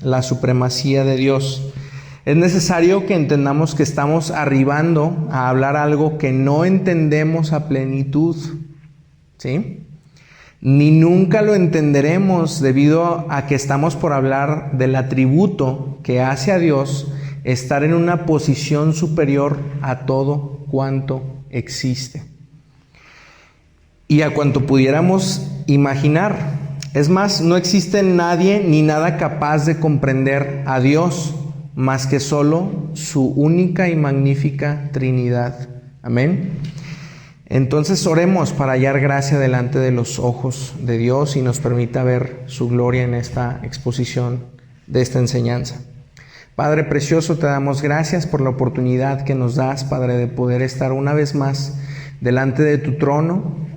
La supremacía de Dios. Es necesario que entendamos que estamos arribando a hablar algo que no entendemos a plenitud, ¿sí? Ni nunca lo entenderemos debido a que estamos por hablar del atributo que hace a Dios estar en una posición superior a todo cuanto existe y a cuanto pudiéramos imaginar. Es más, no existe nadie ni nada capaz de comprender a Dios más que solo su única y magnífica Trinidad. Amén. Entonces oremos para hallar gracia delante de los ojos de Dios y nos permita ver su gloria en esta exposición de esta enseñanza. Padre precioso, te damos gracias por la oportunidad que nos das, Padre, de poder estar una vez más delante de tu trono,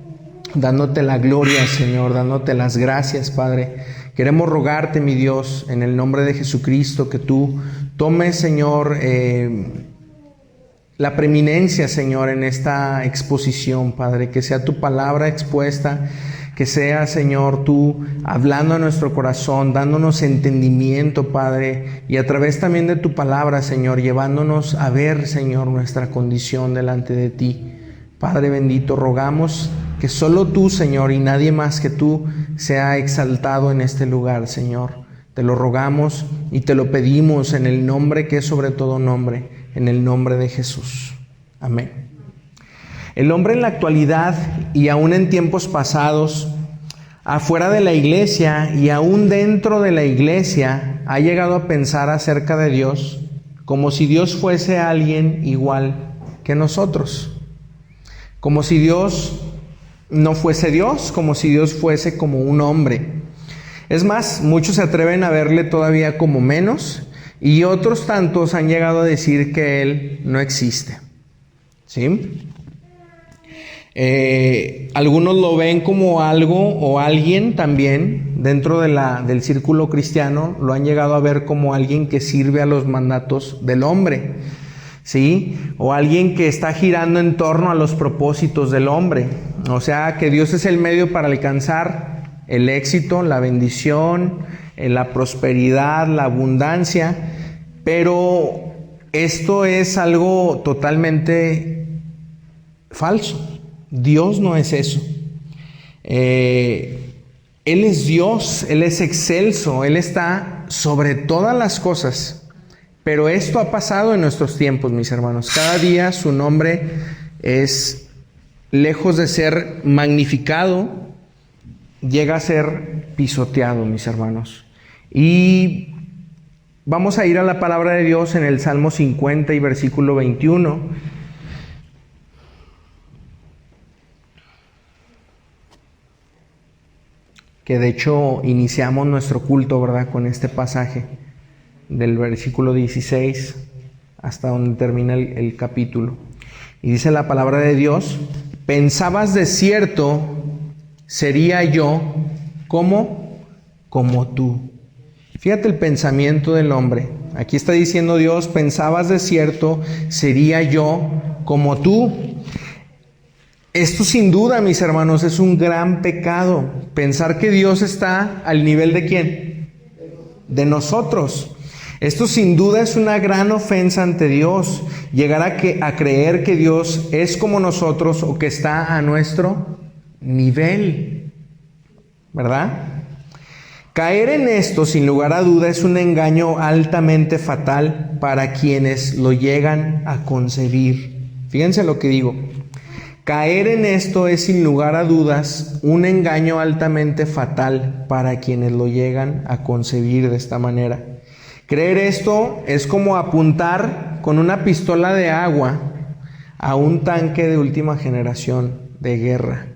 dándote la gloria, Señor, dándote las gracias, Padre. Queremos rogarte, mi Dios, en el nombre de Jesucristo, que tú tomes, Señor, la preeminencia, Señor, en esta exposición, Padre, que sea tu palabra expuesta, que sea, Señor, tú hablando a nuestro corazón, dándonos entendimiento, Padre, y a través también de tu palabra, Señor, llevándonos a ver, Señor, nuestra condición delante de ti. Padre bendito, rogamos que solo tú, Señor, y nadie más que tú sea exaltado en este lugar, Señor. Te lo rogamos y te lo pedimos en el nombre que es sobre todo nombre, en el nombre de Jesús. Amén. El hombre en la actualidad y aún en tiempos pasados, afuera de la iglesia y aún dentro de la iglesia, ha llegado a pensar acerca de Dios como si Dios fuese alguien igual que nosotros. Como si Dios no fuese Dios, como si Dios fuese como un hombre. Es más, muchos se atreven a verle todavía como menos y otros tantos han llegado a decir que Él no existe. ¿Sí? Algunos lo ven como algo o alguien también dentro del círculo cristiano, lo han llegado a ver como alguien que sirve a los mandatos del hombre, ¿sí? O alguien que está girando en torno a los propósitos del hombre. O sea, que Dios es el medio para alcanzar el éxito, la bendición, la prosperidad, la abundancia. Pero esto es algo totalmente falso. Dios no es eso. Él es Dios, Él es excelso, Él está sobre todas las cosas. Pero esto ha pasado en nuestros tiempos, mis hermanos. Cada día su nombre es, lejos de ser magnificado, llega a ser pisoteado, mis hermanos. Y vamos a ir a la palabra de Dios en el Salmo 50 y versículo 21. Que de hecho iniciamos nuestro culto, ¿verdad?, con este pasaje del versículo 16 hasta donde termina el capítulo. Y dice la palabra de Dios: pensabas de cierto, sería yo como tú. Fíjate el pensamiento del hombre. Aquí está diciendo Dios: pensabas de cierto, sería yo como tú. Esto sin duda, mis hermanos, es un gran pecado. Pensar que Dios está al nivel de ¿quién? De nosotros. Esto sin duda es una gran ofensa ante Dios. Llegar a creer que Dios es como nosotros o que está a nuestro nivel, ¿verdad? Caer en esto, sin lugar a duda, es un engaño altamente fatal para quienes lo llegan a concebir. Fíjense lo que digo. Caer en esto es, sin lugar a dudas, un engaño altamente fatal para quienes lo llegan a concebir de esta manera. Creer esto es como apuntar con una pistola de agua a un tanque de última generación de guerra,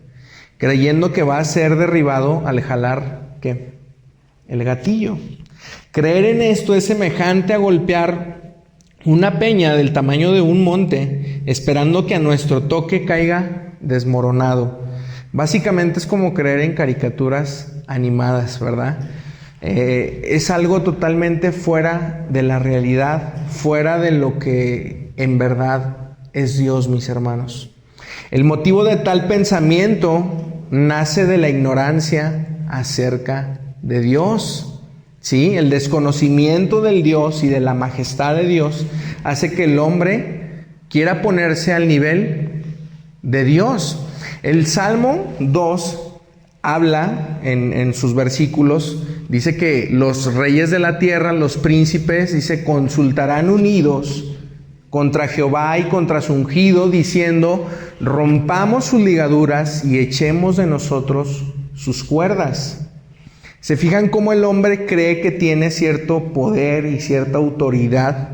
creyendo que va a ser derribado al jalar, ¿qué? El gatillo. Creer en esto es semejante a golpear una peña del tamaño de un monte, esperando que a nuestro toque caiga desmoronado. Básicamente es como creer en caricaturas animadas, ¿verdad? Es algo totalmente fuera de la realidad, fuera de lo que en verdad es Dios, mis hermanos. El motivo de tal pensamiento nace de la ignorancia acerca de Dios. ¿Sí? El desconocimiento del Dios y de la majestad de Dios hace que el hombre quiera ponerse al nivel de Dios. El Salmo 2 habla en sus versículos, dice que los reyes de la tierra, los príncipes, dice, consultarán unidos contra Jehová y contra su ungido, diciendo, rompamos sus ligaduras y echemos de nosotros sus cuerdas. ¿Se fijan cómo el hombre cree que tiene cierto poder y cierta autoridad?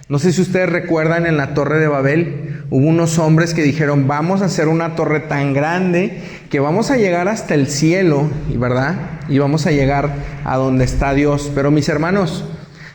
No sé si ustedes recuerdan, en la Torre de Babel hubo unos hombres que dijeron, vamos a hacer una torre tan grande que vamos a llegar hasta el cielo, ¿verdad? Y vamos a llegar a donde está Dios. Pero mis hermanos,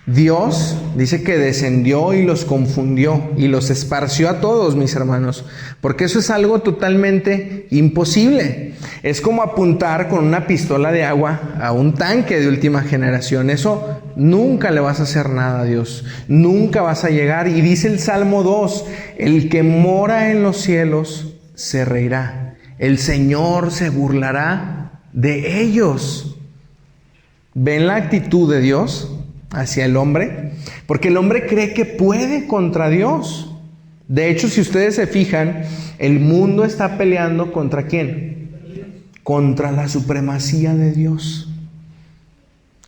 Dios dice que descendió y los confundió y los esparció a todos, mis hermanos, porque eso es algo totalmente imposible. Es como apuntar con una pistola de agua a un tanque de última generación. Eso nunca le vas a hacer nada a Dios, nunca vas a llegar. Y dice el Salmo 2, el que mora en los cielos se reirá, el Señor se burlará de ellos. ¿Ven la actitud de Dios hacia el hombre? Porque el hombre cree que puede contra Dios. De hecho, si ustedes se fijan, el mundo está peleando ¿contra quién? Contra la supremacía de Dios.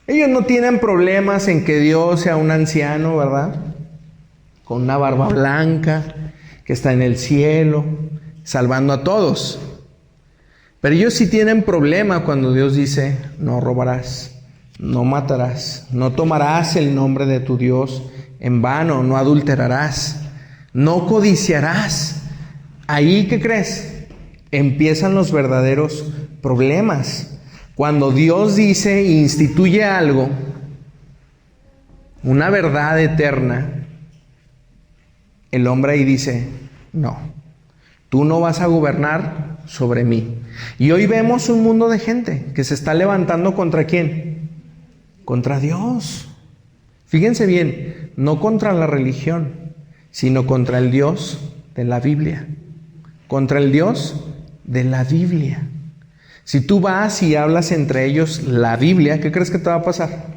Ellos no tienen problemas en que Dios sea un anciano, ¿verdad? Con una barba blanca, que está en el cielo, salvando a todos. Pero ellos sí tienen problema cuando Dios dice, no robarás, no matarás, no tomarás el nombre de tu Dios en vano, no adulterarás, no codiciarás. Ahí, ¿qué crees? Empiezan los verdaderos problemas. Cuando Dios dice, instituye algo, una verdad eterna, el hombre ahí dice, no, tú no vas a gobernar sobre mí. Y hoy vemos un mundo de gente que se está levantando ¿contra quién? Contra Dios. Fíjense bien, no contra la religión, sino contra el Dios de la Biblia. Contra el Dios de la Biblia. Si tú vas y hablas entre ellos la Biblia, ¿qué crees que te va a pasar?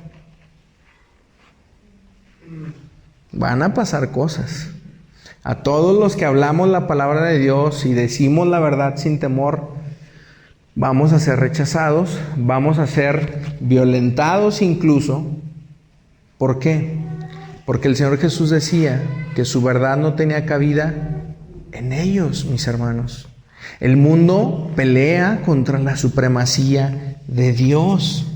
Van a pasar cosas. A todos los que hablamos la palabra de Dios y decimos la verdad sin temor, vamos a ser rechazados, vamos a ser violentados incluso. ¿Por qué? Porque el Señor Jesús decía que su verdad no tenía cabida en ellos, mis hermanos. El mundo pelea contra la supremacía de Dios.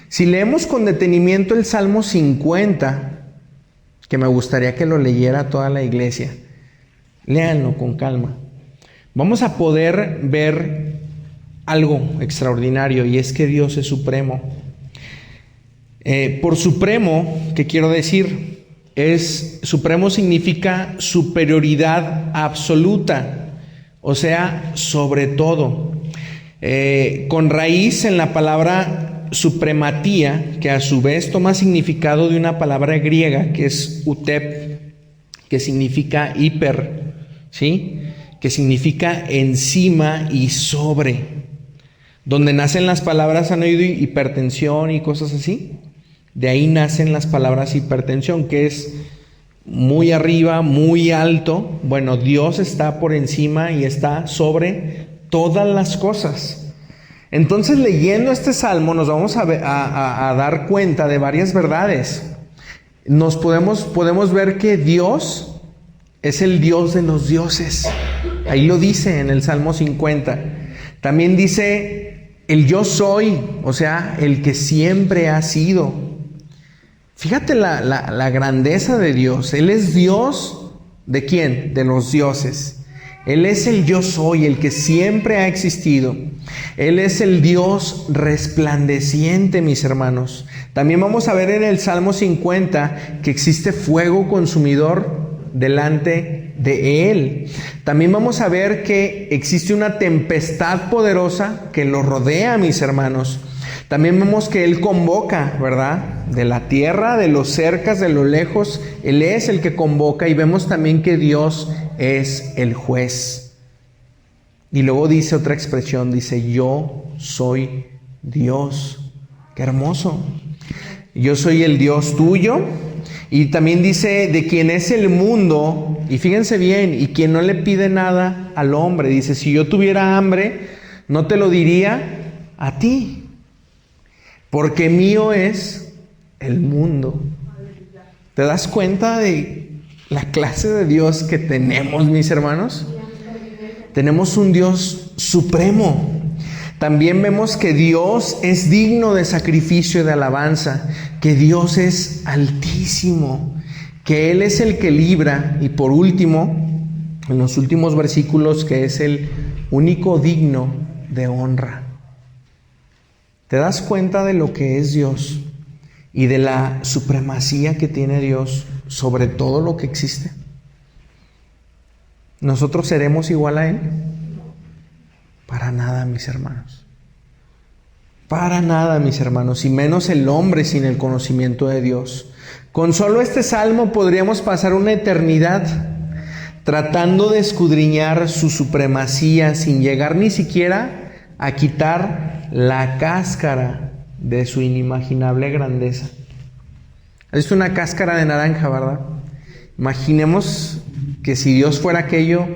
Si leemos con detenimiento el Salmo 50, que me gustaría que lo leyera toda la iglesia, léanlo con calma. Vamos a poder ver algo extraordinario, y es que Dios es supremo. Por supremo, ¿qué quiero decir? Supremo significa superioridad absoluta. O sea, sobre todo, con raíz en la palabra suprematía, que a su vez toma significado de una palabra griega que es utep, que significa hiper, ¿sí? Que significa encima y sobre, donde nacen las palabras, ¿han oído hipertensión y cosas así? De ahí nacen las palabras hipertensión, que es muy arriba, muy alto. Bueno, Dios está por encima y está sobre todas las cosas. Entonces, leyendo este salmo, nos vamos a dar cuenta de varias verdades. Podemos ver que Dios es el Dios de los dioses. Ahí lo dice en el Salmo 50. También dice el yo soy, o sea, el que siempre ha sido. Fíjate la grandeza de Dios. Él es Dios, ¿de quién? De los dioses. Él es el yo soy, el que siempre ha existido. Él es el Dios resplandeciente, mis hermanos. También vamos a ver en el Salmo 50 que existe fuego consumidor delante de Él. También vamos a ver que existe una tempestad poderosa que lo rodea, mis hermanos. También vemos que Él convoca, ¿verdad? De la tierra, de los cercas, de lo lejos, Él es el que convoca, y vemos también que Dios es el juez. Y luego dice otra expresión, dice, yo soy Dios. ¡Qué hermoso! Yo soy el Dios tuyo. Y también dice, de quien es el mundo, y fíjense bien, y quien no le pide nada al hombre. Dice, si yo tuviera hambre, no te lo diría a ti, porque mío es el mundo. ¿Te das cuenta de la clase de Dios que tenemos, mis hermanos? Tenemos un Dios supremo. También vemos que Dios es digno de sacrificio y de alabanza, que Dios es altísimo, que Él es el que libra, y por último, en los últimos versículos, que es el único digno de honra. ¿Te das cuenta de lo que es Dios y de la supremacía que tiene Dios sobre todo lo que existe? ¿Nosotros seremos igual a Él? Para nada, mis hermanos. Para nada, mis hermanos, y menos el hombre sin el conocimiento de Dios. Con solo este salmo podríamos pasar una eternidad tratando de escudriñar su supremacía sin llegar ni siquiera a quitar la cáscara de su inimaginable grandeza. ¿Has visto una cáscara de naranja, verdad? Imaginemos que si Dios fuera aquello,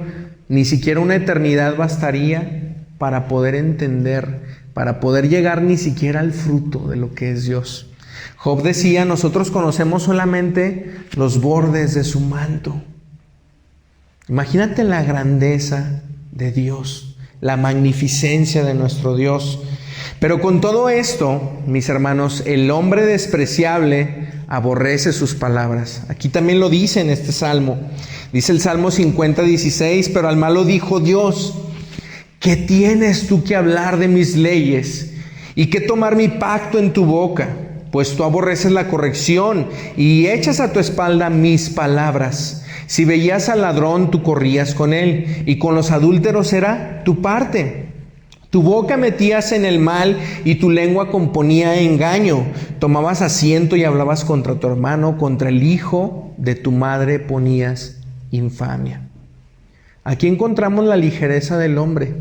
ni siquiera una eternidad bastaría para poder entender, para poder llegar ni siquiera al fruto de lo que es Dios. Job decía, nosotros conocemos solamente los bordes de su manto. Imagínate la grandeza de Dios, la magnificencia de nuestro Dios. Pero con todo esto, mis hermanos, el hombre despreciable aborrece sus palabras. Aquí también lo dice en este salmo. Dice el Salmo 50:16, pero al malo dijo Dios, ¿qué tienes tú que hablar de mis leyes y que tomar mi pacto en tu boca? Pues tú aborreces la corrección y echas a tu espalda mis palabras. Si veías al ladrón, tú corrías con él, y con los adúlteros era tu parte. Tu boca metías en el mal y tu lengua componía engaño. Tomabas asiento y hablabas contra tu hermano, contra el hijo de tu madre ponías infamia. Aquí encontramos la ligereza del hombre.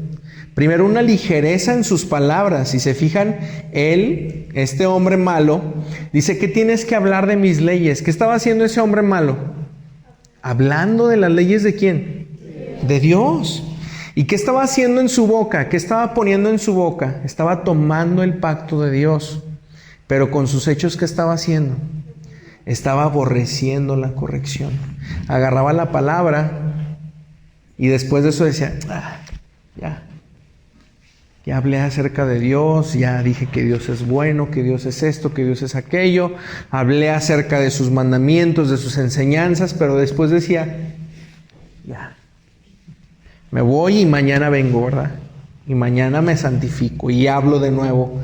Primero, una ligereza en sus palabras. Si se fijan, él, este hombre malo, dice, ¿qué tienes que hablar de mis leyes? ¿Qué estaba haciendo ese hombre malo? Hablando de las leyes ¿de quién? De Dios. ¿Y qué estaba haciendo en su boca? ¿Qué estaba poniendo en su boca? Estaba tomando el pacto de Dios. Pero con sus hechos, ¿qué estaba haciendo? Estaba aborreciendo la corrección. Agarraba la palabra y después de eso decía, ya hablé acerca de Dios, ya dije que Dios es bueno, que Dios es esto, que Dios es aquello. Hablé acerca de sus mandamientos, de sus enseñanzas, pero después decía, ya, me voy y mañana vengo, ¿verdad? Y mañana me santifico y hablo de nuevo.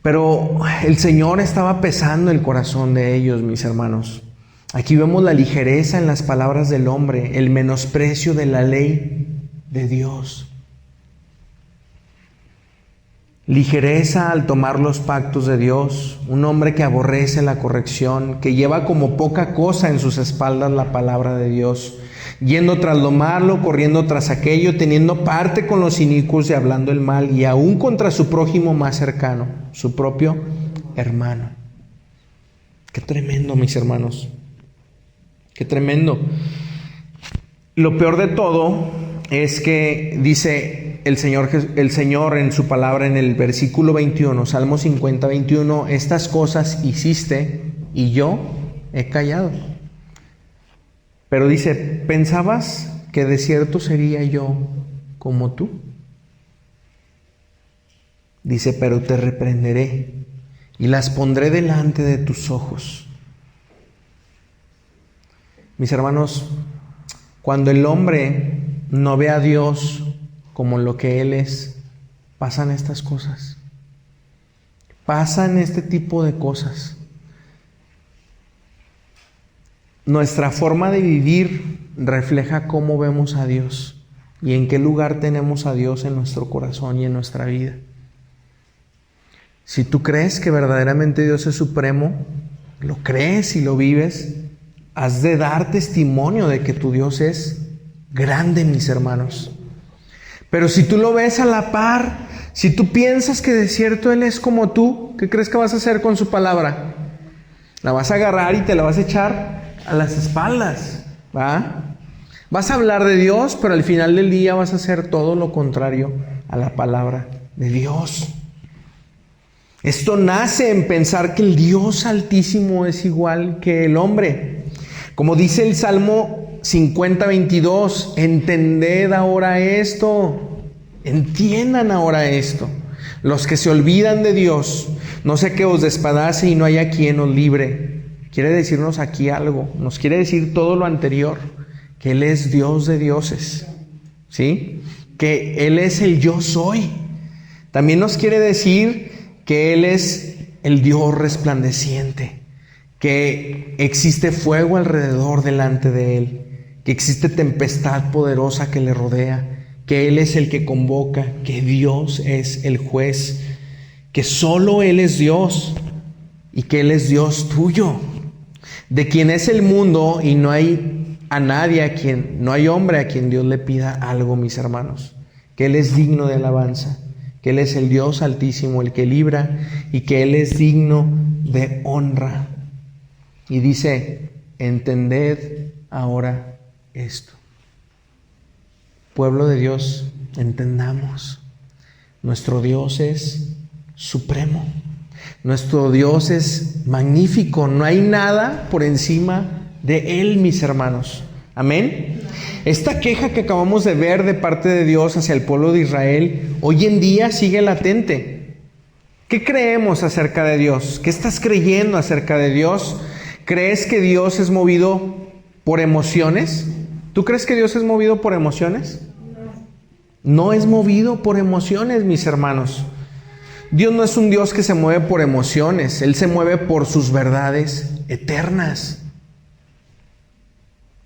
Pero el Señor estaba pesando el corazón de ellos, mis hermanos. Aquí vemos la ligereza en las palabras del hombre, el menosprecio de la ley de Dios. Ligereza al tomar los pactos de Dios, un hombre que aborrece la corrección, que lleva como poca cosa en sus espaldas la palabra de Dios, yendo tras lo malo, corriendo tras aquello, teniendo parte con los inicuos y hablando el mal, y aún contra su prójimo más cercano, su propio hermano. Qué tremendo, mis hermanos. Qué tremendo. Lo peor de todo es que dice el Señor en su palabra en el versículo 21, Salmo 50:21, estas cosas hiciste y yo he callado. Pero dice, ¿pensabas que de cierto sería yo como tú? Dice, pero te reprenderé y las pondré delante de tus ojos. Mis hermanos, cuando el hombre no ve a Dios como lo que Él es, pasan estas cosas. Pasan este tipo de cosas. Nuestra forma de vivir refleja cómo vemos a Dios y en qué lugar tenemos a Dios en nuestro corazón y en nuestra vida. Si tú crees que verdaderamente Dios es supremo, lo crees y lo vives, has de dar testimonio de que tu Dios es grande, mis hermanos. Pero si tú lo ves a la par, si tú piensas que de cierto Él es como tú, ¿qué crees que vas a hacer con su palabra? La vas a agarrar y te la vas a echar a las espaldas, ¿va? Vas a hablar de Dios, pero al final del día vas a hacer todo lo contrario a la palabra de Dios. Esto nace en pensar que el Dios Altísimo es igual que el hombre. Como dice el Salmo 50:22, entended ahora esto, entiendan ahora esto. Los que se olvidan de Dios, no sé qué os despadace y no haya quien os libre. Quiere decirnos aquí algo, nos quiere decir todo lo anterior, que Él es Dios de dioses, ¿sí? Que Él es el yo soy. También nos quiere decir que Él es el Dios resplandeciente, que existe fuego alrededor delante de Él, que existe tempestad poderosa que le rodea, que Él es el que convoca, que Dios es el juez, que solo Él es Dios y que Él es Dios tuyo, de quien es el mundo y no hay no hay hombre a quien Dios le pida algo, mis hermanos, que Él es digno de alabanza, que Él es el Dios Altísimo, el que libra, y que Él es digno de honra. Y dice, entended ahora esto. Pueblo de Dios, entendamos, nuestro Dios es supremo, nuestro Dios es magnífico, no hay nada por encima de Él, mis hermanos. Amén. Esta queja que acabamos de ver de parte de Dios hacia el pueblo de Israel, hoy en día sigue latente. ¿Qué creemos acerca de Dios? ¿Qué estás creyendo acerca de Dios? ¿Crees que Dios es movido por emociones? ¿Tú crees que Dios es movido por emociones? No es movido por emociones, mis hermanos. Dios no es un Dios que se mueve por emociones. Él se mueve por sus verdades eternas.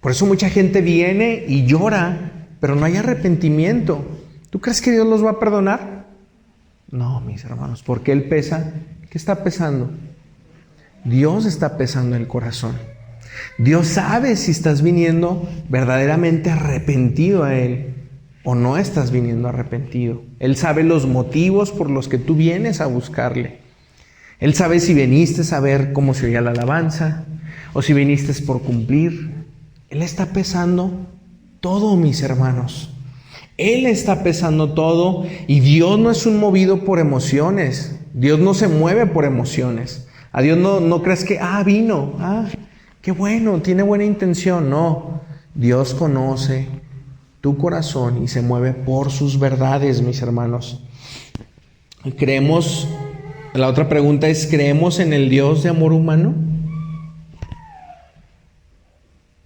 Por eso mucha gente viene y llora, pero no hay arrepentimiento. ¿Tú crees que Dios los va a perdonar? No, mis hermanos, porque Él pesa. ¿Qué está pesando? Dios está pesando el corazón. Dios sabe si estás viniendo verdaderamente arrepentido a Él o no estás viniendo arrepentido. Él sabe los motivos por los que tú vienes a buscarle. Él sabe si viniste a ver cómo se oía la alabanza o si viniste por cumplir. Él está pesando todo, mis hermanos. Él está pesando todo y Dios no es un movido por emociones. Dios no se mueve por emociones. A Dios no crees que, vino, qué bueno, tiene buena intención. No, Dios conoce tu corazón y se mueve por sus verdades, mis hermanos. La otra pregunta es, ¿creemos en el Dios de amor humano?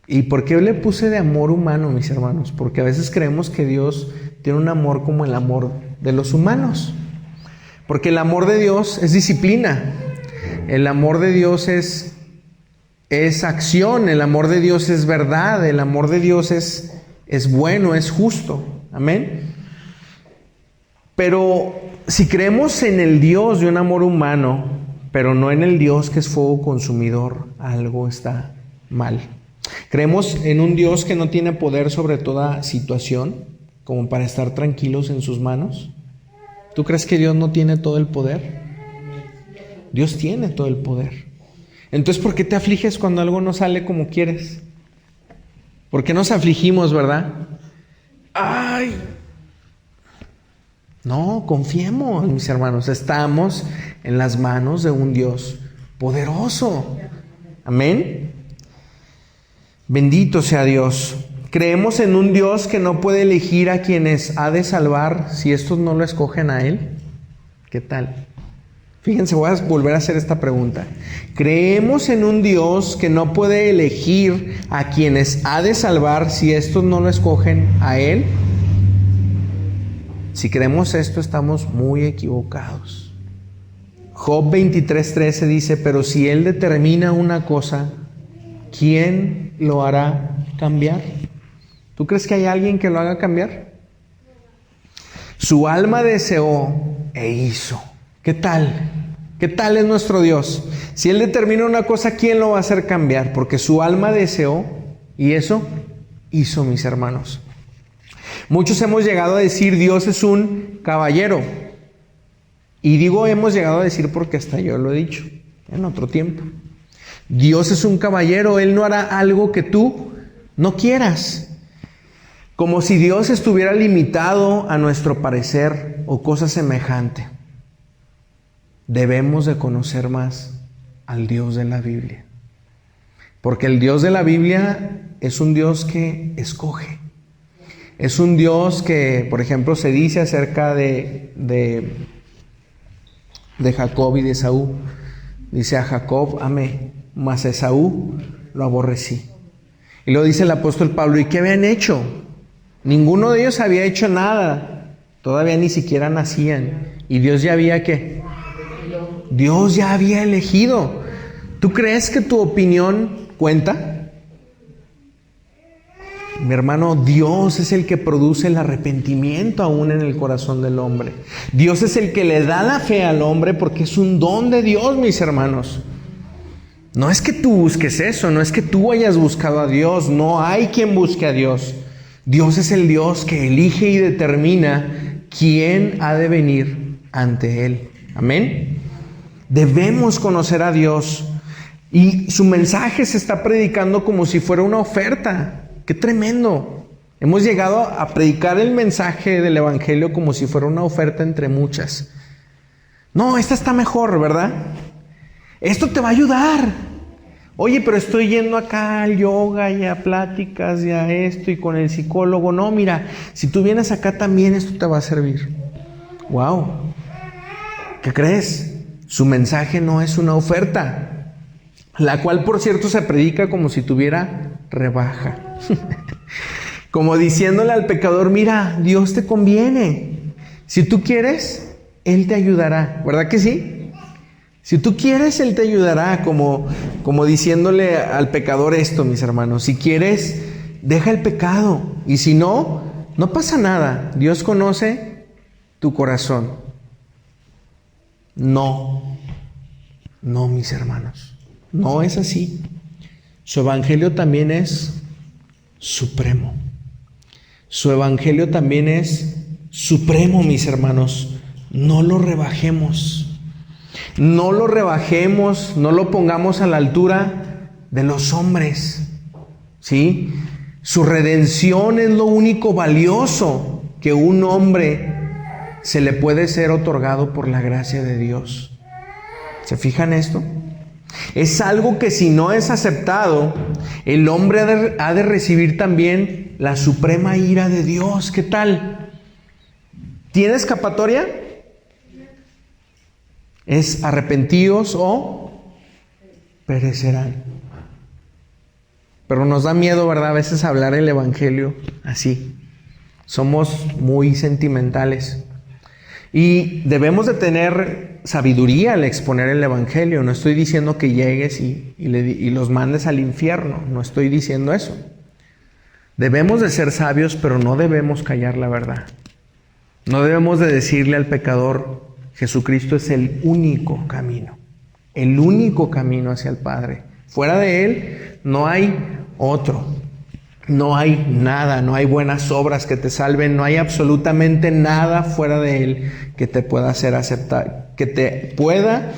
¿Y por qué le puse de amor humano, mis hermanos? Porque a veces creemos que Dios tiene un amor como el amor de los humanos. Porque el amor de Dios es disciplina. El amor de Dios es acción. El amor de Dios es verdad. El amor de Dios es bueno, es justo. Amén. Pero si creemos en el Dios de un amor humano, pero no en el Dios que es fuego consumidor, algo está mal. Creemos en un Dios que no tiene poder sobre toda situación, como para estar tranquilos en sus manos. ¿Tú crees que Dios no tiene todo el poder? Dios tiene todo el poder. Entonces, ¿por qué te afliges cuando algo no sale como quieres? ¿Por qué nos afligimos, verdad? No, confiemos, mis hermanos. Estamos en las manos de un Dios poderoso. Amén. Bendito sea Dios. Creemos en un Dios que no puede elegir a quienes ha de salvar si estos no lo escogen a Él. ¿Qué tal? Fíjense, voy a volver a hacer esta pregunta. ¿Creemos en un Dios que no puede elegir a quienes ha de salvar si estos no lo escogen a Él? Si creemos esto, estamos muy equivocados. Job 23:13 dice, pero si Él determina una cosa, ¿quién lo hará cambiar? ¿Tú crees que hay alguien que lo haga cambiar? Su alma deseó e hizo. ¿Qué tal? ¿Qué tal es nuestro Dios? Si Él determina una cosa, ¿quién lo va a hacer cambiar? Porque su alma deseó y eso hizo, mis hermanos. Muchos hemos llegado a decir Dios es un caballero. Y digo hemos llegado a decir porque hasta yo lo he dicho en otro tiempo. Dios es un caballero, Él no hará algo que tú no quieras. Como si Dios estuviera limitado a nuestro parecer o cosa semejante. Debemos de conocer más al Dios de la Biblia. Porque el Dios de la Biblia es un Dios que escoge. Es un Dios que, por ejemplo, se dice acerca de Jacob y de Esaú. Dice: a Jacob amé, mas a Esaú lo aborrecí. Y lo dice el apóstol Pablo: ¿y qué habían hecho? Ninguno de ellos había hecho nada. Todavía ni siquiera nacían. Y Dios ya había ¿qué? Dios ya había elegido. ¿Tú crees que tu opinión cuenta? Mi hermano, Dios es el que produce el arrepentimiento aún en el corazón del hombre. Dios es el que le da la fe al hombre porque es un don de Dios, mis hermanos. No es que tú busques eso, no es que tú hayas buscado a Dios, no hay quien busque a Dios. Dios es el Dios que elige y determina quién ha de venir ante Él. Amén. Debemos conocer a Dios y su mensaje se está predicando como si fuera una oferta. ¡Qué tremendo! Hemos llegado a predicar el mensaje del Evangelio como si fuera una oferta entre muchas. No, esta está mejor, ¿verdad? Esto te va a ayudar. Oye, pero estoy yendo acá al yoga y a pláticas y a esto y con el psicólogo. No, mira, si tú vienes acá también esto te va a servir. ¡Wow! ¿Qué crees? Su mensaje no es una oferta, la cual, por cierto, se predica como si tuviera rebaja. Como diciéndole al pecador: mira, Dios te conviene. Si tú quieres, Él te ayudará. ¿Verdad que sí? Si tú quieres, Él te ayudará. Como diciéndole al pecador esto, mis hermanos: si quieres, deja el pecado. Y si no, no pasa nada. Dios conoce tu corazón. No, mis hermanos. No es así. Su evangelio también es supremo. Su evangelio también es supremo, mis hermanos. No lo rebajemos. No lo rebajemos, no lo pongamos a la altura de los hombres. ¿Sí? Su redención es lo único valioso que un hombre se le puede ser otorgado por la gracia de Dios. ¿Se fijan esto? Es algo que si no es aceptado, el hombre ha de recibir también la suprema ira de Dios. ¿Qué tal? ¿Tiene escapatoria? Es arrepentidos o perecerán. Pero nos da miedo, ¿verdad? A veces hablar el evangelio así. Somos muy sentimentales. Y debemos de tener sabiduría al exponer el evangelio. No estoy diciendo que llegues y los mandes al infierno. No estoy diciendo eso. Debemos de ser sabios, pero no debemos callar la verdad. No debemos de decirle al pecador: Jesucristo es el único camino. El único camino hacia el Padre. Fuera de Él no hay otro. No hay nada, no hay buenas obras que te salven, no hay absolutamente nada fuera de Él que te pueda hacer aceptar, que te pueda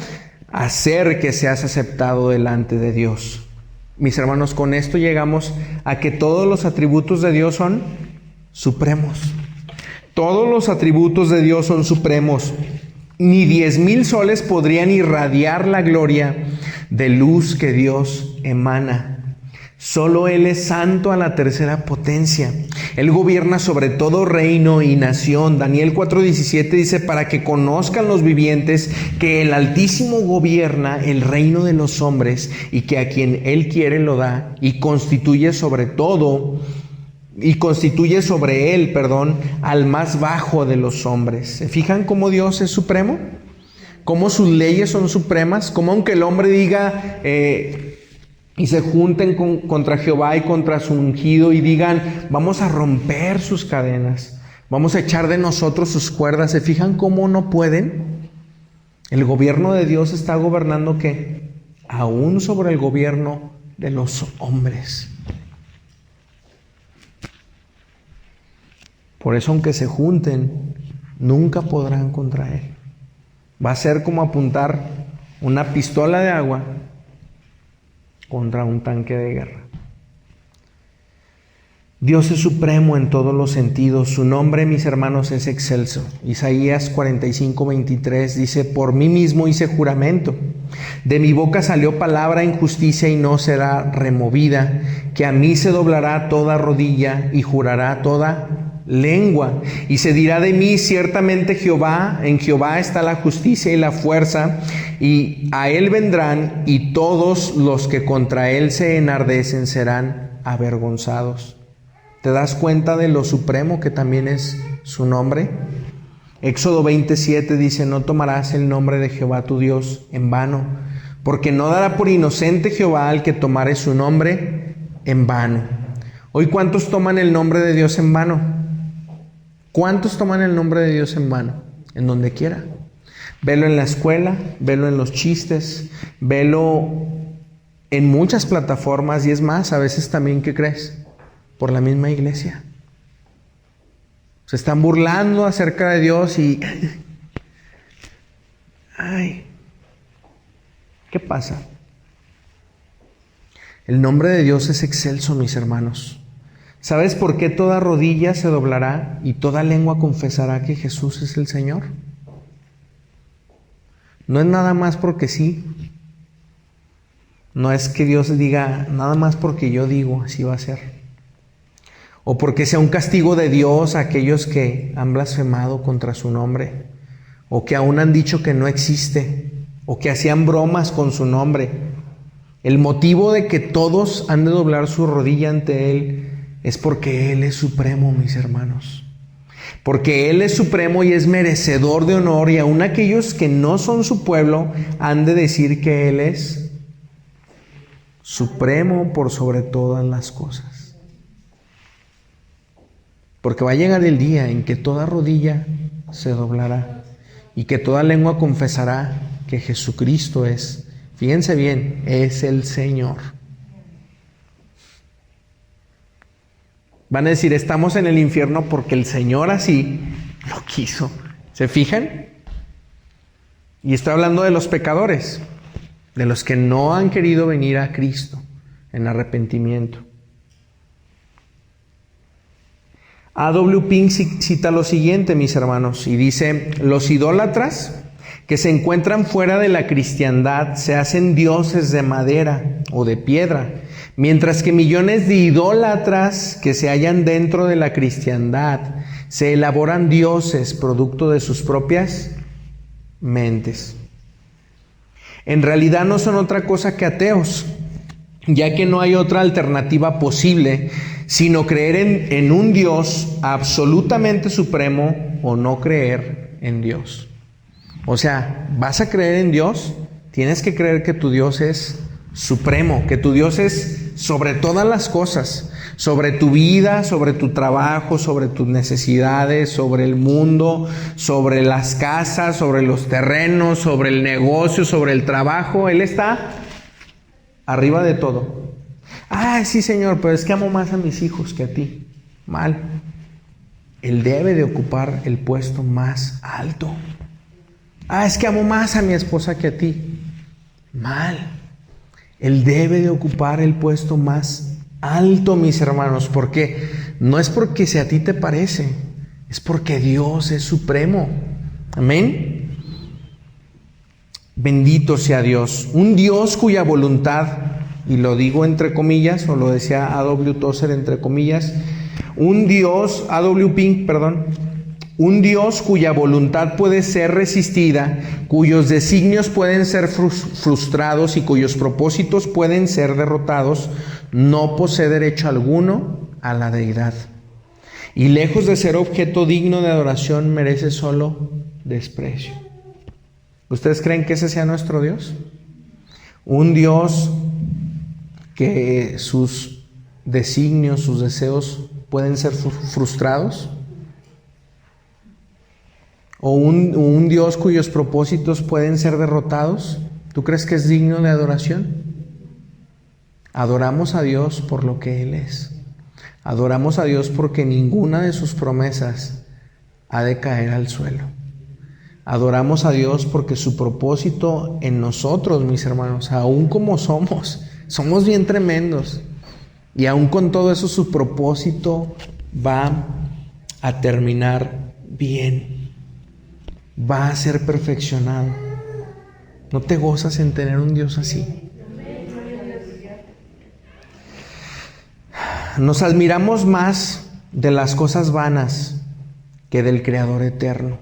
hacer que seas aceptado delante de Dios. Mis hermanos, con esto llegamos a que todos los atributos de Dios son supremos. Todos los atributos de Dios son supremos. Ni 10,000 soles podrían irradiar la gloria de luz que Dios emana. Solo Él es santo a la tercera potencia. Él gobierna sobre todo reino y nación. Daniel 4:17 dice: para que conozcan los vivientes que el Altísimo gobierna el reino de los hombres y que a quien Él quiere lo da y constituye sobre él, al más bajo de los hombres. ¿Se fijan cómo Dios es supremo? ¿Cómo sus leyes son supremas? ¿Cómo aunque el hombre diga y se junten contra Jehová y contra su ungido y digan: vamos a romper sus cadenas, vamos a echar de nosotros sus cuerdas? ¿Se fijan cómo no pueden? El gobierno de Dios está gobernando ¿qué? Aún sobre el gobierno de los hombres. Por eso, aunque se junten, nunca podrán contra Él. Va a ser como apuntar una pistola de agua contra un tanque de guerra. Dios es supremo en todos los sentidos. Su nombre, mis hermanos, es excelso. Isaías 45:23 dice: por mí mismo hice juramento. De mi boca salió palabra en justicia y no será removida, que a mí se doblará toda rodilla y jurará toda lengua. Y se dirá de mí, ciertamente Jehová, en Jehová está la justicia y la fuerza, y a él vendrán, y todos los que contra él se enardecen serán avergonzados. ¿Te das cuenta de lo supremo que también es su nombre? Éxodo 20:7 dice: no tomarás el nombre de Jehová tu Dios en vano, porque no dará por inocente Jehová al que tomare su nombre en vano. Hoy, ¿cuántos toman el nombre de Dios en vano? ¿Cuántos toman el nombre de Dios en vano? En donde quiera. Velo en la escuela, velo en los chistes, velo en muchas plataformas, y es más, a veces también, ¿qué crees? Por la misma iglesia. Se están burlando acerca de Dios y... ay, ¿qué pasa? El nombre de Dios es excelso, mis hermanos. ¿Sabes por qué toda rodilla se doblará y toda lengua confesará que Jesús es el Señor? No es nada más porque sí. No es que Dios diga, nada más porque yo digo, así va a ser. O porque sea un castigo de Dios a aquellos que han blasfemado contra su nombre, o que aún han dicho que no existe, o que hacían bromas con su nombre. El motivo de que todos han de doblar su rodilla ante Él es porque Él es supremo, mis hermanos. Porque Él es supremo y es merecedor de honor, y aún aquellos que no son su pueblo han de decir que Él es supremo por sobre todas las cosas. Porque va a llegar el día en que toda rodilla se doblará y que toda lengua confesará que Jesucristo es, fíjense bien, es el Señor. Van a decir, estamos en el infierno porque el Señor así lo quiso. ¿Se fijan? Y estoy hablando de los pecadores, de los que no han querido venir a Cristo en arrepentimiento. A.W. Pink cita lo siguiente, mis hermanos, y dice: los idólatras que se encuentran fuera de la cristiandad se hacen dioses de madera o de piedra, mientras que millones de idólatras que se hallan dentro de la cristiandad se elaboran dioses producto de sus propias mentes. En realidad no son otra cosa que ateos, ya que no hay otra alternativa posible sino creer en un Dios absolutamente supremo o no creer en Dios. O sea, ¿vas a creer en Dios? Tienes que creer que tu Dios es supremo, que tu Dios es sobre todas las cosas, sobre tu vida, sobre tu trabajo, sobre tus necesidades, sobre el mundo, sobre las casas, sobre los terrenos, sobre el negocio, sobre el trabajo. Él está arriba de todo. Ah, sí, Señor, pero es que amo más a mis hijos que a ti. Mal. Él debe de ocupar el puesto más alto. Ah, es que amo más a mi esposa que a ti. Mal. Él debe de ocupar el puesto más alto, mis hermanos. ¿Por qué? No es porque si a ti te parece, es porque Dios es supremo. Amén. Bendito sea Dios. Un Dios cuya voluntad, y lo digo entre comillas, o lo decía A.W. Tozer entre comillas, un Dios cuya voluntad puede ser resistida, cuyos designios pueden ser frustrados y cuyos propósitos pueden ser derrotados, no posee derecho alguno a la deidad. Y lejos de ser objeto digno de adoración, merece solo desprecio. ¿Ustedes creen que ese sea nuestro Dios? Un Dios que sus designios, sus deseos pueden ser frustrados. ¿O un Dios cuyos propósitos pueden ser derrotados? ¿Tú crees que es digno de adoración? Adoramos a Dios por lo que Él es. Adoramos a Dios porque ninguna de sus promesas ha de caer al suelo. Adoramos a Dios porque su propósito en nosotros, mis hermanos, aún como somos bien tremendos. Y aún con todo eso, su propósito va a terminar bien. Va a ser perfeccionado. ¿No te gozas en tener un Dios así? Nos admiramos más de las cosas vanas que del Creador eterno.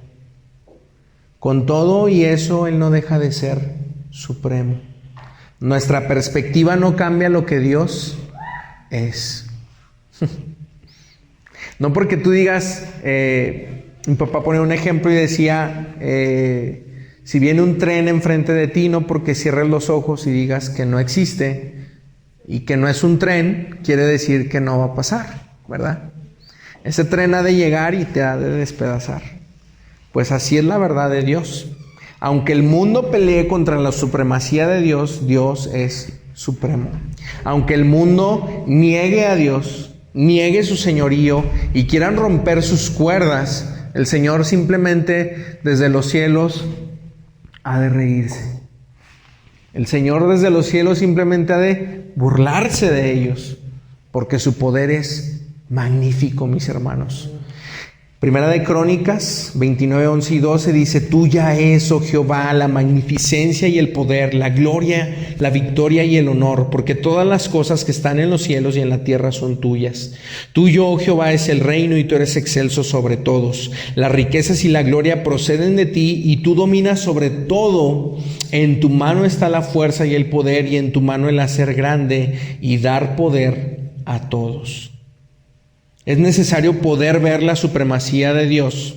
Con todo y eso, Él no deja de ser supremo. Nuestra perspectiva no cambia lo que Dios es. No porque tú digas, mi papá ponía un ejemplo y decía, si viene un tren enfrente de ti, no porque cierres los ojos y digas que no existe y que no es un tren, quiere decir que no va a pasar, ¿verdad? Ese tren ha de llegar y te ha de despedazar. Pues así es la verdad de Dios. Aunque el mundo pelee contra la supremacía de Dios, Dios es supremo. Aunque el mundo niegue a Dios, niegue su señorío y quieran romper sus cuerdas, el Señor simplemente desde los cielos ha de reírse. El Señor desde los cielos simplemente ha de burlarse de ellos, porque su poder es magnífico, mis hermanos. Primera de Crónicas 29, 11 y 12 dice: Tuya es, oh Jehová, la magnificencia y el poder, la gloria, la victoria y el honor, porque todas las cosas que están en los cielos y en la tierra son tuyas. Tuyo, oh Jehová, es el reino y tú eres excelso sobre todos. Las riquezas y la gloria proceden de ti y tú dominas sobre todo. En tu mano está la fuerza y el poder, y en tu mano el hacer grande y dar poder a todos. Es necesario poder ver la supremacía de Dios.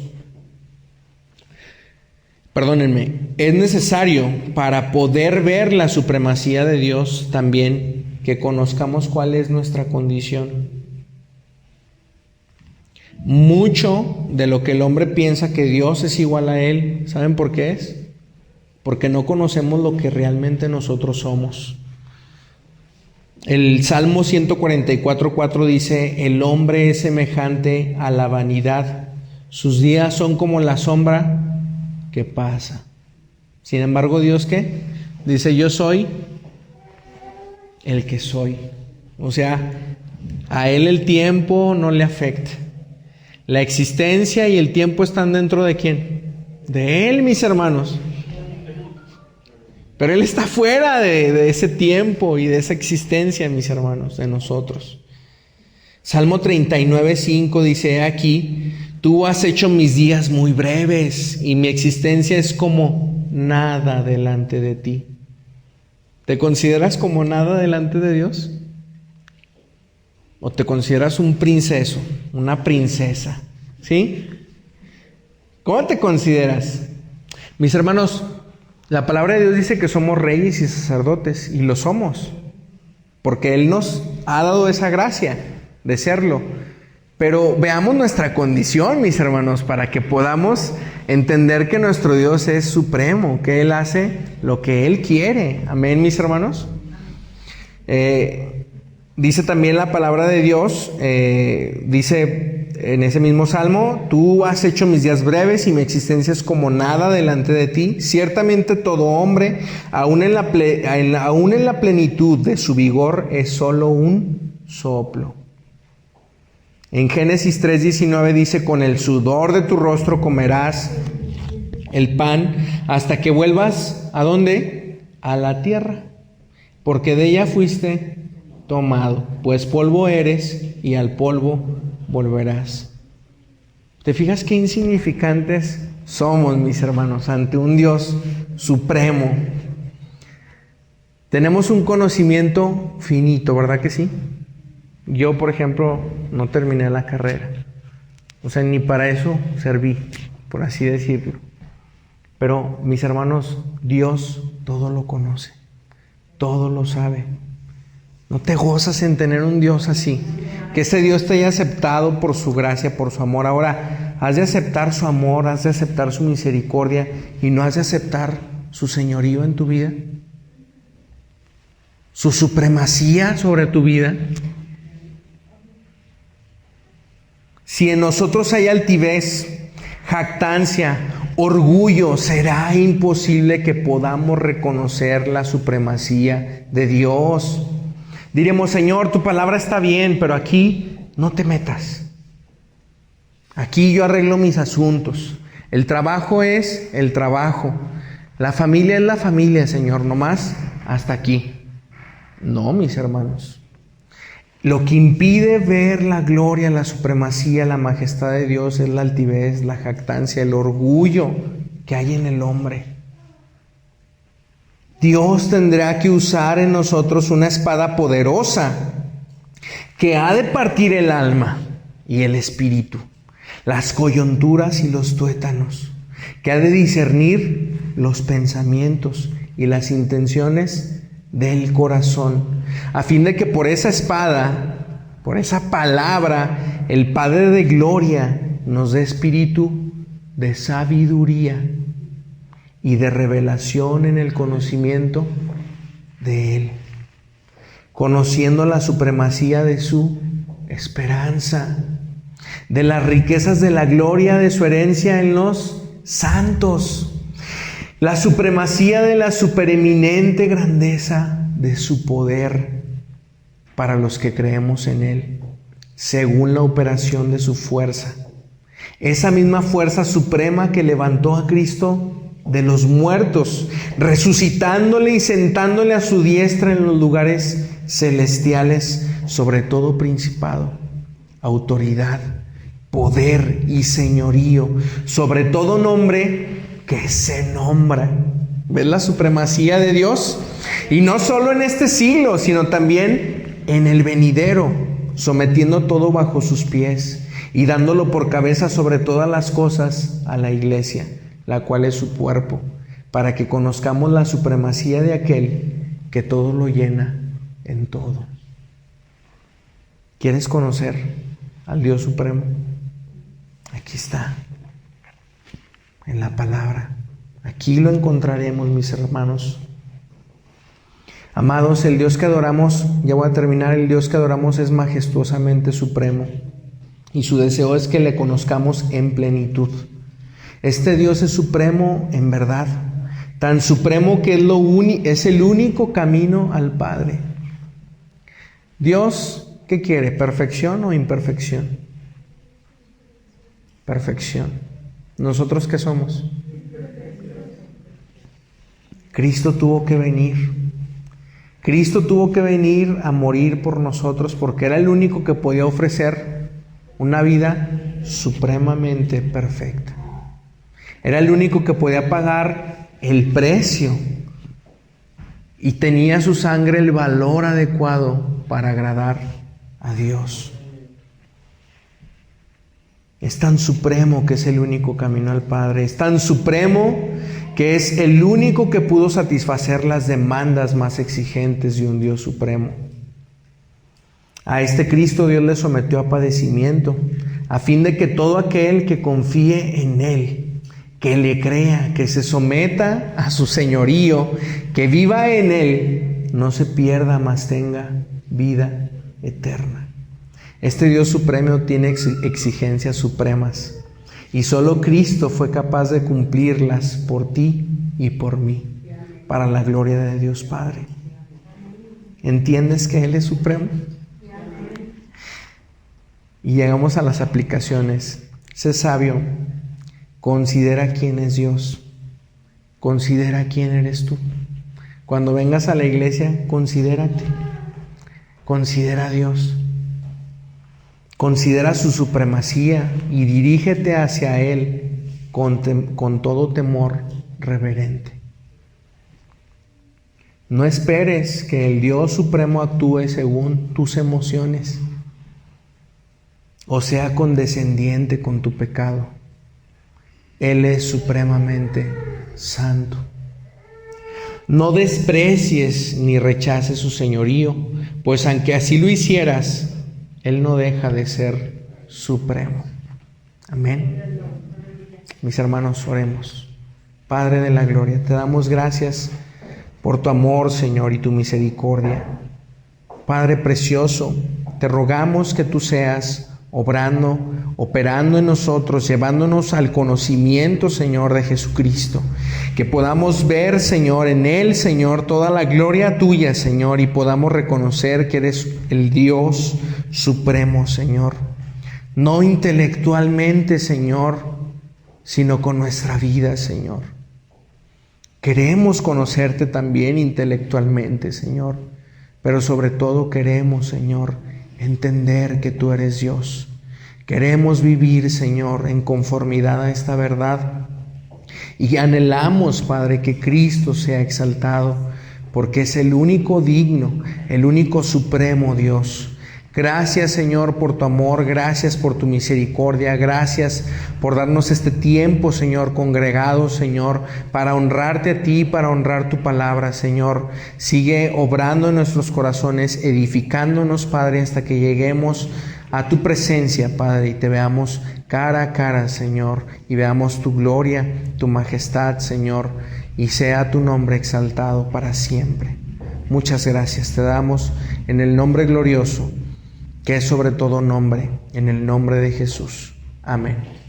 Es necesario para poder ver la supremacía de Dios también que conozcamos cuál es nuestra condición. Mucho de lo que el hombre piensa que Dios es igual a él, ¿saben por qué es? Porque no conocemos lo que realmente nosotros somos. El Salmo 144:4 dice: el hombre es semejante a la vanidad, sus días son como la sombra que pasa. Sin embargo, ¿Dios qué? Dice: yo soy el que soy. O sea, a Él el tiempo no le afecta. La existencia y el tiempo están dentro ¿de quién? De Él, mis hermanos. Pero Él está fuera de ese tiempo y de esa existencia, mis hermanos, de nosotros. Salmo 39:5 dice: aquí, tú has hecho mis días muy breves y mi existencia es como nada delante de ti. ¿Te consideras como nada delante de Dios? ¿O te consideras un princeso, una princesa? ¿Sí? ¿Cómo te consideras? Mis hermanos, la palabra de Dios dice que somos reyes y sacerdotes, y lo somos, porque Él nos ha dado esa gracia de serlo. Pero veamos nuestra condición, mis hermanos, para que podamos entender que nuestro Dios es supremo, que Él hace lo que Él quiere. Amén, mis hermanos. Dice también la palabra de Dios, dice en ese mismo salmo: tú has hecho mis días breves y mi existencia es como nada delante de ti. Ciertamente todo hombre, aún en la plenitud de su vigor, es solo un soplo. En Génesis 3:19 dice: con el sudor de tu rostro comerás el pan hasta que vuelvas, ¿a dónde? A la tierra, porque de ella fuiste tomado, pues polvo eres y al polvo volverás. ¿Te fijas qué insignificantes somos, mis hermanos, ante un Dios supremo? Tenemos un conocimiento finito, ¿verdad que sí? Yo, por ejemplo, no terminé la carrera. O sea, ni para eso serví, por así decirlo. Pero, mis hermanos, Dios todo lo conoce, todo lo sabe. ¿No te gozas en tener un Dios así? Que ese Dios te haya aceptado por su gracia, por su amor. Ahora, has de aceptar su amor, has de aceptar su misericordia y no has de aceptar su señorío en tu vida, su supremacía sobre tu vida. Si en nosotros hay altivez, jactancia, orgullo, será imposible que podamos reconocer la supremacía de Dios. Diremos: Señor, tu palabra está bien, pero aquí no te metas. Aquí yo arreglo mis asuntos. El trabajo es el trabajo. La familia es la familia, Señor, nomás hasta aquí. No, mis hermanos. Lo que impide ver la gloria, la supremacía, la majestad de Dios es la altivez, la jactancia, el orgullo que hay en el hombre. Dios tendrá que usar en nosotros una espada poderosa que ha de partir el alma y el espíritu, las coyunturas y los tuétanos, que ha de discernir los pensamientos y las intenciones del corazón, a fin de que por esa espada, por esa palabra, el Padre de gloria nos dé espíritu de sabiduría y de revelación en el conocimiento de Él, conociendo la supremacía de su esperanza, de las riquezas de la gloria de su herencia en los santos, la supremacía de la supereminente grandeza de su poder para los que creemos en Él, según la operación de su fuerza. Esa misma fuerza suprema que levantó a Cristo de los muertos, resucitándole y sentándole a su diestra en los lugares celestiales, sobre todo principado, autoridad, poder y señorío, sobre todo nombre que se nombra. ¿Ves la supremacía de Dios? Y no solo en este siglo, sino también en el venidero, sometiendo todo bajo sus pies y dándolo por cabeza sobre todas las cosas a la iglesia, la cual es su cuerpo, para que conozcamos la supremacía de aquel que todo lo llena en todo. ¿Quieres conocer al Dios supremo? Aquí está, en la palabra. Aquí lo encontraremos, mis hermanos. Amados, el Dios que adoramos, ya voy a terminar, el Dios que adoramos es majestuosamente supremo y su deseo es que le conozcamos en plenitud. Este Dios es supremo en verdad, tan supremo que es el único camino al Padre. Dios, ¿qué quiere? ¿Perfección o imperfección? Perfección. ¿Nosotros qué somos? Cristo tuvo que venir. Cristo tuvo que venir a morir por nosotros porque era el único que podía ofrecer una vida supremamente perfecta. Era el único que podía pagar el precio y tenía su sangre el valor adecuado para agradar a Dios. Es tan supremo que es el único camino al Padre. Es tan supremo que es el único que pudo satisfacer las demandas más exigentes de un Dios supremo. A este Cristo Dios le sometió a padecimiento, a fin de que todo aquel que confíe en Él, que le crea, que se someta a su señorío, que viva en Él, no se pierda, mas tenga vida eterna. Este Dios supremo tiene exigencias supremas y solo Cristo fue capaz de cumplirlas por ti y por mí, para la gloria de Dios Padre. ¿Entiendes que Él es supremo? Y llegamos a las aplicaciones. Sé sabio, considera quién es Dios, considera quién eres tú. Cuando vengas a la iglesia, considérate, considera a Dios. Considera su supremacía y dirígete hacia Él con todo temor reverente. No esperes que el Dios supremo actúe según tus emociones o sea condescendiente con tu pecado. Él es supremamente santo. No desprecies ni rechaces su señorío, pues aunque así lo hicieras, Él no deja de ser supremo. Amén. Mis hermanos, oremos. Padre de la gloria, te damos gracias por tu amor, Señor, y tu misericordia. Padre precioso, te rogamos que tú seas obrando, operando en nosotros, llevándonos al conocimiento, Señor, de Jesucristo. Que podamos ver, Señor, en Él, Señor, toda la gloria tuya, Señor, y podamos reconocer que eres el Dios supremo, Señor. No intelectualmente, Señor, sino con nuestra vida, Señor. Queremos conocerte también intelectualmente, Señor, pero sobre todo queremos, Señor, entender que tú eres Dios. Queremos vivir, Señor, en conformidad a esta verdad. Y anhelamos, Padre, que Cristo sea exaltado, porque es el único digno, el único supremo Dios. Gracias, Señor, por tu amor, gracias por tu misericordia, gracias por darnos este tiempo, Señor, congregados, Señor, para honrarte a ti, para honrar tu palabra, Señor. Sigue obrando en nuestros corazones, edificándonos, Padre, hasta que lleguemos a tu presencia, Padre, y te veamos cara a cara, Señor, y veamos tu gloria, tu majestad, Señor, y sea tu nombre exaltado para siempre. Muchas gracias te damos en el nombre glorioso, que es sobre todo nombre, en el nombre de Jesús. Amén.